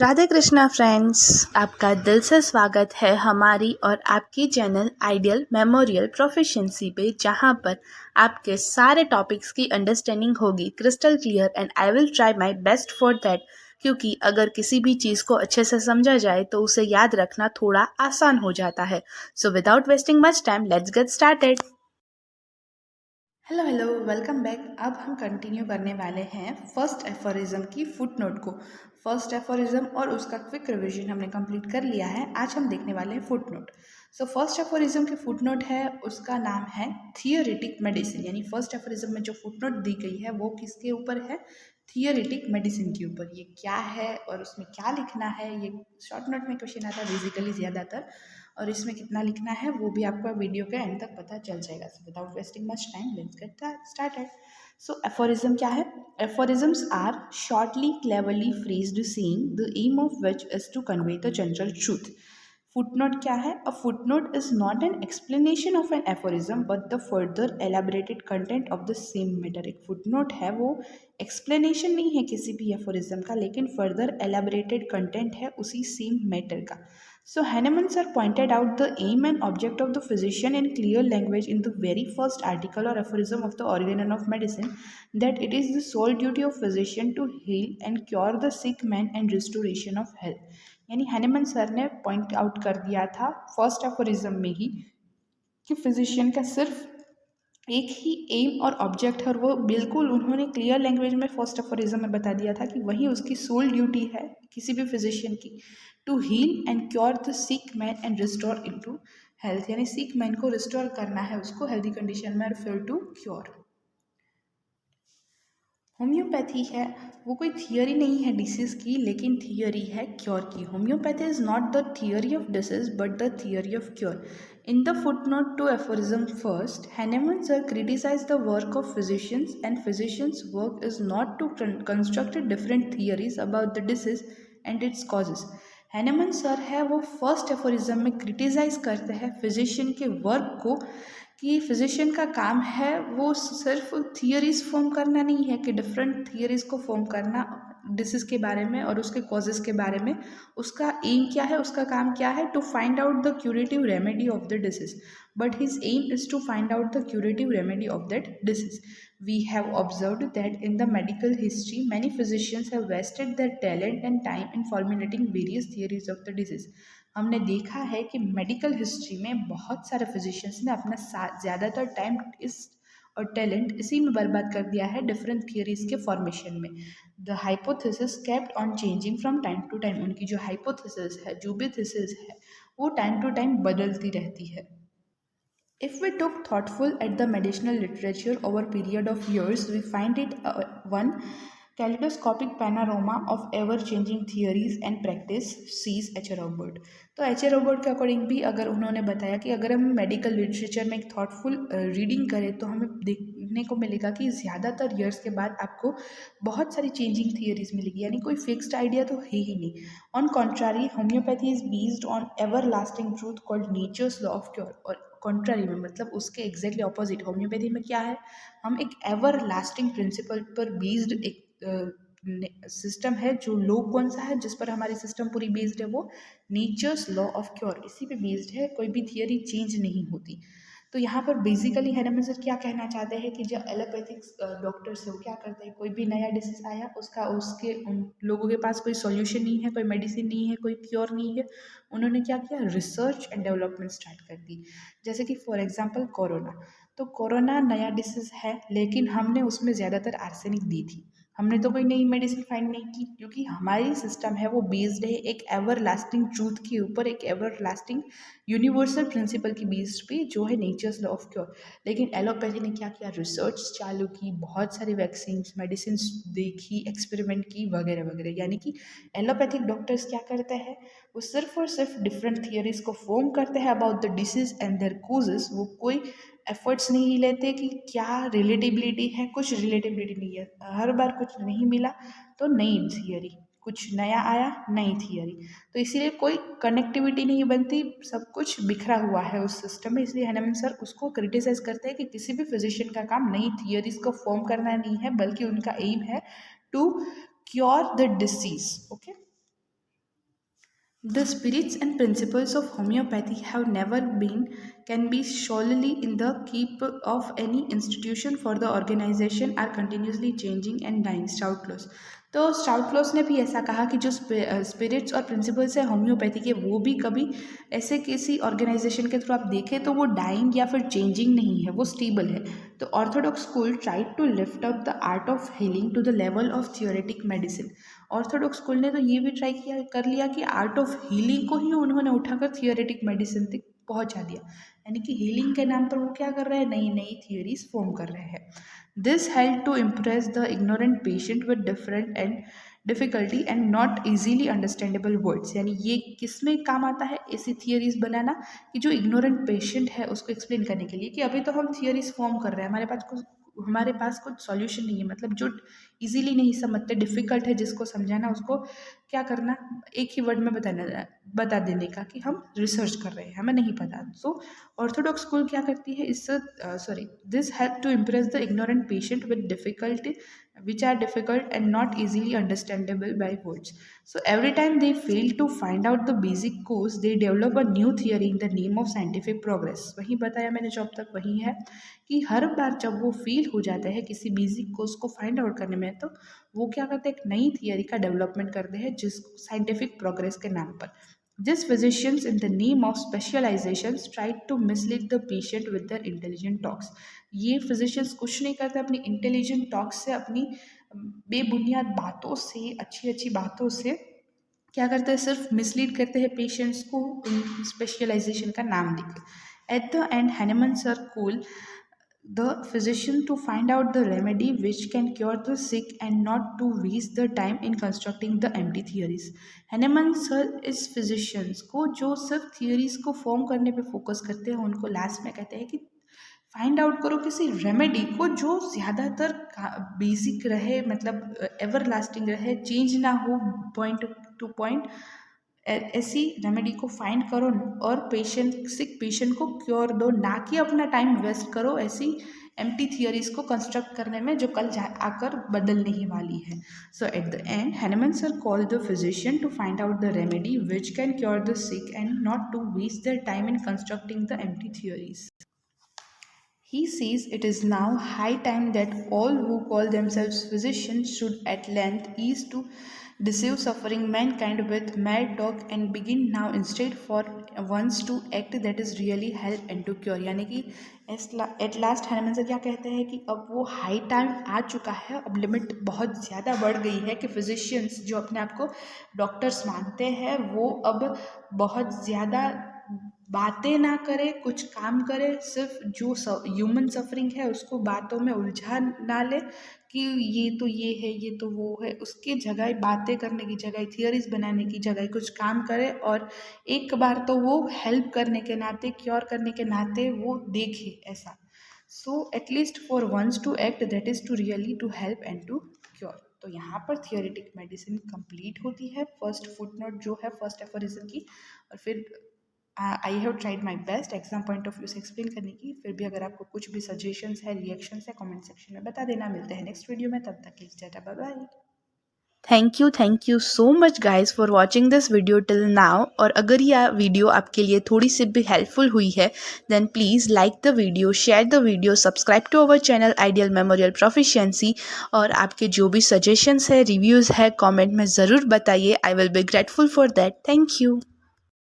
Radhe Krishna friends, आपका दिल से स्वागत है हमारी और आपकी चैनल आइडियल मेमोरियल प्रोफिशिएंसी पे, जहां पर आपके सारे टॉपिक्स की अंडरस्टैंडिंग होगी crystal clear and I will try my best for that. क्योंकि अगर किसी भी चीज़ को अच्छे से समझा जाए तो उसे याद रखना थोड़ा आसान हो जाता है। सो without wasting much time, let's get started. Hello welcome back. अब हम कंटिन्यू करने वाले हैं फर्स्ट एफोरिज्म की फुटनोट को। फर्स्ट एफोरिज्म और उसका क्विक रिवीजन हमने कंप्लीट कर लिया है। आज हम देखने वाले हैं फुटनोट। सो फर्स्ट एफोरिज्म की फुटनोट है, उसका नाम है थियोरेटिक मेडिसिन। यानी फर्स्ट एफोरिज्म में जो फुटनोट दी गई है वो किसके ऊपर है? थियोरेटिक मेडिसिन के ऊपर। ये क्या है और उसमें क्या लिखना है, ये शॉर्ट नोट में क्वेश्चन आता है बेसिकली ज़्यादातर, और इसमें कितना लिखना है वो भी आपका वीडियो के एंड तक पता चल जाएगा। So without wasting much time, let's get started. So aphorism क्या है? Aphorisms are shortly cleverly phrased saying the aim of which is to convey the general truth. Footnote क्या है? A footnote is not an explanation of an aphorism but the further elaborated content of the same matter. एक footnote है वो explanation नहीं है किसी भी aphorism का, लेकिन फर्दर एलाबरेटेड कंटेंट है उसी सेम मैटर का। So Hahnemann sir pointed out the aim and object of the physician in clear language in the very first article or aphorism of the Organon of Medicine, that it is the sole duty of physician to heal and cure the sick man and restoration of health। यानी Hahnemann sir ने point out कर दिया था first aphorism में ही कि physician का सिर्फ एक ही एम और ऑब्जेक्ट है, और वो बिल्कुल उन्होंने क्लियर लैंग्वेज में फर्स्ट एफोरिज्म में बता दिया था कि वही उसकी सोल ड्यूटी है किसी भी फिजिशियन की, to heal and cure the sick man and restore into health. यानी सिक मैन को रिस्टोर करना है उसको हेल्दी कंडीशन में, और फिर टू क्योर। होम्योपैथी है वो कोई थियोरी नहीं है डिसीज़ की, लेकिन थियोरी है क्योर की। Homeopathy is not the theory of disease but the theory of cure. In the footnote to aphorism first, Hahnemann sir criticized the work of physicians, and physicians' work is not to construct different theories about the disease and its causes। Hahnemann sir है वो first aphorism में criticise करते हैं physician के work को, कि physician का काम है वो सिर्फ थियरीज फॉर्म करना नहीं है, कि डिफरेंट थियरीज को फॉर्म करना डिसीज के बारे में और उसके कॉजेज के बारे में। उसका एम क्या है, उसका काम क्या है? To find out the curative remedy of the disease, but his aim is to find out the curative remedy of that disease. We have observed that in the medical history, many physicians have wasted their talent and time in formulating various theories of the disease। हमने देखा है कि medical history में बहुत सारे physicians ने अपना ज़्यादातर टाइम इस और टैलेंट इसी में बर्बाद कर दिया है डिफरेंट थियरीज के फॉर्मेशन में। The hypothesis kept on changing from time to time. उनकी जो हाइपोथेसिस है, जो भी थीसिस है, वो टाइम टू टाइम बदलती रहती है। If we took thoughtful at the medicinal literature over a period of years, we find it one kaleidoscopic panorama of ever-changing theories and practice, sees H. Robert। तो H Robert के according भी अगर उन्होंने बताया कि अगर हम मेडिकल लिटरेचर में एक थॉटफुल रीडिंग करें तो हमें देखने को मिलेगा कि ज़्यादातर ईयर्स के बाद आपको बहुत सारी चेंजिंग थियरीज मिलेगी, यानी कोई फिक्स्ड आइडिया तो है ही नहीं। On contrary, homeopathy is based on everlasting truth called nature's law of cure. और कॉन्ट्रारी में मतलब उसके एग्जैक्टली ऑपोजिट होम्योपैथी में क्या है? हम एक एवर लास्टिंग प्रिंसिपल पर बेस्ड एक सिस्टम है। जो लॉ कौन सा है जिस पर हमारी सिस्टम पूरी बेस्ड है? वो नेचर्स लॉ ऑफ क्योर, इसी पे बेस्ड है। कोई भी थियरी चेंज नहीं होती। तो यहाँ पर बेसिकली हैनेमन सर क्या कहना चाहते हैं कि जो एलोपैथिक डॉक्टर्स है वो क्या करते हैं, कोई भी नया डिसीज आया उसका उसके उन लोगों के पास कोई सॉल्यूशन नहीं है, कोई मेडिसिन नहीं है, कोई क्योर नहीं है। उन्होंने क्या किया? रिसर्च एंड डेवलपमेंट स्टार्ट कर दी। जैसे कि फॉर एग्जांपल कोरोना। तो कोरोना नया डिसीज है, लेकिन हमने उसमें ज़्यादातर आर्सेनिक दी थी। हमने तो कोई नई मेडिसिन फाइंड नहीं की, क्योंकि हमारी सिस्टम है वो बेस्ड है एक एवर लास्टिंग ट्रूथ के ऊपर, एक एवर लास्टिंग यूनिवर्सल प्रिंसिपल की बेस्ड पे, जो है नेचर्स लॉ ऑफ क्योर। लेकिन एलोपैथी ने क्या किया? रिसर्च चालू की, बहुत सारी वैक्सीन मेडिसिन देखी, एक्सपेरिमेंट की, वगैरह वगैरह। यानी कि एलोपैथिक डॉक्टर्स क्या करते हैं? वो सिर्फ और सिर्फ डिफरेंट थियरीज को फॉर्म करते हैं about the disease and their causes. वो कोई एफर्ट्स नहीं लेते कि क्या रिलेटेबिलिटी है, कुछ रिलेटेबिलिटी नहीं है। हर बार कुछ नहीं मिला तो नई थियरी, कुछ नया आया नई थियरी, तो इसीलिए कोई कनेक्टिविटी नहीं बनती, सब कुछ बिखरा हुआ है उस सिस्टम में। इसलिए हैनेमन सर उसको क्रिटिसाइज करते हैं कि किसी भी फिजिशियन का काम नई थियरीज को फॉर्म करना नहीं है, बल्कि उनका एम है to cure the disease. Okay, The spirits and principles of homeopathy have never been, can be solely in the keep of any institution, for the organization are continuously changing and dying. Stout close. तो stout close ने भी ऐसा कहा कि जो spirits और principles है homeopathy के, वो भी कभी ऐसे किसी ऑर्गेनाइजेशन के थ्रू आप देखें तो वो डाइंग या फिर चेंजिंग नहीं है, वो स्टेबल है। तो orthodox school tried to lift up the art of healing to the level of theoretic medicine. Orthodox school ने तो ये भी ट्राई किया कर लिया कि आर्ट ऑफ हीलिंग को ही उन्होंने उठाकर थियोरेटिक मेडिसिन तक पहुंचा दिया, यानी कि हीलिंग के नाम पर वो क्या कर रहे हैं, नई नई थियोरीज फॉर्म कर रहे हैं। This help to impress the ignorant patient with different and difficulty and not easily understandable words. यानी ये किस में काम आता है, ऐसी थियोरीज बनाना कि जो इग्नोरेंट पेशेंट है उसको एक्सप्लेन करने के लिए कि अभी तो हम थियोरीज फॉर्म कर रहे हैं, हमारे पास कुछ सॉल्यूशन नहीं है, मतलब जो इजीली नहीं समझते, डिफ़िकल्ट है जिसको समझाना, उसको क्या करना, एक ही वर्ड में बता देने का कि हम रिसर्च कर रहे हैं, हमें नहीं पता। सो ऑर्थोडॉक्स स्कूल क्या करती है, this help to impress the ignorant patient with difficulty which are difficult and not easily understandable by words. So every time they fail to find out the basic cause, they develop a new theory in the name of scientific progress. वही बताया मैंने जो अब तक वही है कि हर बार जब वो फेल हो जाता है किसी बेसिक कोर्स को फाइंड आउट करने में, तो वो क्या करते हैं, एक नई थियरी का डेवलपमेंट करते हैं जिस साइंटिफिक प्रोग्रेस के नाम पर। These physicians in the name of specializations tried to mislead the patient with their intelligent talks. ये physicians कुछ नहीं करते, अपनी intelligent talks से, अपनी बेबुनियाद बातों से, अच्छी अच्छी बातों से क्या करते हैं, सिर्फ मिसलीड करते हैं पेशेंट्स को स्पेशलाइजेशन का नाम देकर। Eight the end Hahnemann sir cool the physician to find out the remedy which can cure the sick and not to waste the time in constructing the empty theories. Hahnemann sir इस physicians को जो सिर्फ theories को form करने पे focus करते हैं, उनको लास्ट में कहते हैं कि फाइंड आउट करो किसी रेमेडी को जो ज़्यादातर बेसिक रहे, मतलब एवर लास्टिंग रहे, चेंज ना हो पॉइंट टू पॉइंट, ऐसी रेमेडी को फाइंड करो और सिक पेशेंट को क्योर दो, ना कि अपना टाइम वेस्ट करो ऐसी एम्प्टी थियरीज को कंस्ट्रक्ट करने में जो कल आकर बदलने ही वाली है। So at the end Hahnemann sir call the physician to find out the remedy which can cure the sick and not to waste their time in constructing the empty theories. He says it is now high time that all who call themselves physicians should at length ease to deceive suffering mankind with mad talk and begin now instead for once to act that is really help and to cure। यानी कि at last Hahnemann sir क्या कहते हैं कि अब वो high time आ चुका है, अब लिमिट बहुत ज़्यादा बढ़ गई है कि फिजिशियंस जो अपने आप को डॉक्टर्स मानते हैं वो अब बहुत ज़्यादा बातें ना करे, कुछ काम करे, सिर्फ जो ह्यूमन सफरिंग है उसको बातों में उलझा ना ले कि ये तो ये है, ये तो वो है, उसकी जगह बातें करने की जगह, थियरीज बनाने की जगह कुछ काम करे और एक बार तो वो हेल्प करने के नाते, क्योर करने के नाते वो देखे ऐसा। So at least for once to act that is to really to help and to cure. तो यहाँ पर थियोरेटिक मेडिसिन कंप्लीट होती है, फर्स्ट फुटनोट जो है फर्स्ट एफोरिज्म की, और फिर I have tried my best exam point of view से एक्सप्लेन करने की। फिर भी अगर आपको कुछ भी सजेशंस है, रिएक्शंस है, कमेंट सेक्शन में बता देना। मिलते हैं नेक्स्ट वीडियो में, तब तक के लिए tata bye bye. Thank you so much guys for watching this video till now. और अगर यह वीडियो आपके लिए थोड़ी सी भी हेल्पफुल हुई है then please like the video, share the video, subscribe to our channel ideal memorial proficiency. और आपके जो भी सजेशंस है, रिव्यूज़ है, कमेंट में ज़रूर बताइए। I will be grateful for that. Thank you.